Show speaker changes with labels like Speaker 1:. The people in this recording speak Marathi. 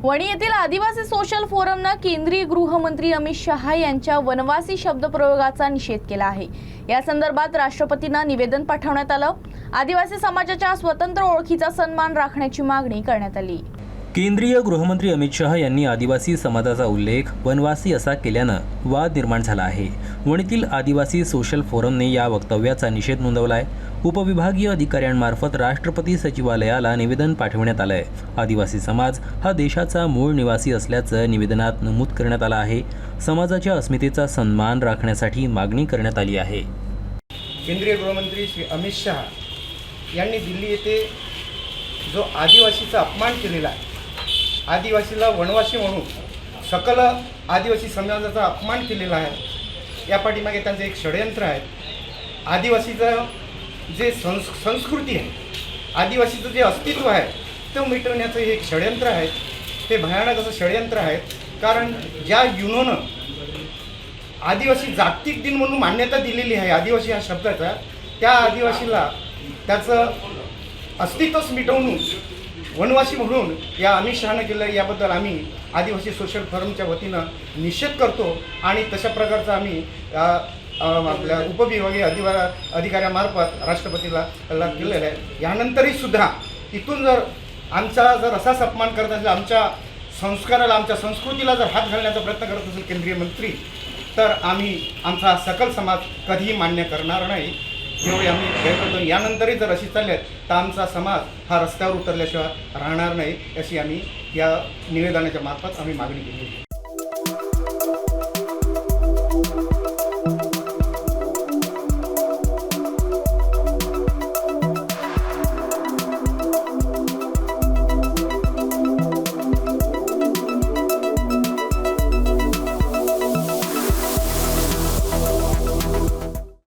Speaker 1: वणी येथील आदिवासी सोशल फोरमने केंद्रीय गृहमंत्री अमित शहा यांच्या वनवासी शब्दप्रयोगाचा निषेध केला आहे। या संदर्भात राष्ट्रपतींना निवेदन पाठवण्यात आलं। आदिवासी समाजाच्या स्वतंत्र ओळखीचा सन्मान राखण्याची मागणी करण्यात आली।
Speaker 2: केंद्रीय गृहमंत्री अमित शहा यांनी आदिवासी समाजाचा उल्लेख वनवासी असा केल्यानं वाद निर्माण झाला आहे। वणीतील आदिवासी सोशल फोरमने या वक्तव्याचा निषेध नोंदवला आहे। उपविभागीय अधिकाऱ्यांमार्फत राष्ट्रपती सचिवालयाला निवेदन पाठवण्यात आलं आहे। आदिवासी समाज हा देशाचा मूळ निवासी असल्याचं निवेदनात नमूद करण्यात आलं आहे। समाजाच्या अस्मितेचा सन्मान राखण्यासाठी मागणी करण्यात आली आहे।
Speaker 3: केंद्रीय गृहमंत्री श्री अमित शहा यांनी दिल्ली येथे जो आदिवासीचा अपमान केलेला आहे, आदिवासीला वनवासी म्हणून सकल आदिवासी समाजाचा अपमान केलेला आहे, या पाठीमागे त्यांचं एक षडयंत्र आहे। आदिवासीचं जे संस्कृती आहे, आदिवासीचं जे अस्तित्व आहे ते मिटवण्याचं हे एक षडयंत्र आहे। ते भयानक असं षडयंत्र आहे, कारण ज्या युनोनं आदिवासी जागतिक दिन म्हणून मान्यता दिलेली आहे आदिवासी ह्या शब्दाचा, त्या आदिवासीला त्याचं अस्तित्वच मिटवून वनवासी म्हणून या अमित शहानं केलं, याबद्दल आम्ही आदिवासी सोशल फोरमच्या वतीनं निषेध करतो आणि तशा प्रकारचा आम्ही आपल्या उपविभागीय अधिकाऱ्यामार्फत राष्ट्रपतीला केलेलं आहे। यानंतरही सुद्धा इथून जर आमचा जर असाच अपमान करत असेल, आमच्या संस्काराला, आमच्या संस्कृतीला जर हात घालण्याचा प्रयत्न करत असेल केंद्रीय मंत्री, तर आम्ही आमचा सकल समाज कधीही मान्य करणार नाही, एवढे आम्ही हे करतो। यानंतरही जर अशी चालले तर आमचा समाज हा रस्त्यावर उतरल्याशिवाय राहणार नाही, अशी आम्ही या निवेदनाच्या मार्फत आम्ही मागणी केली।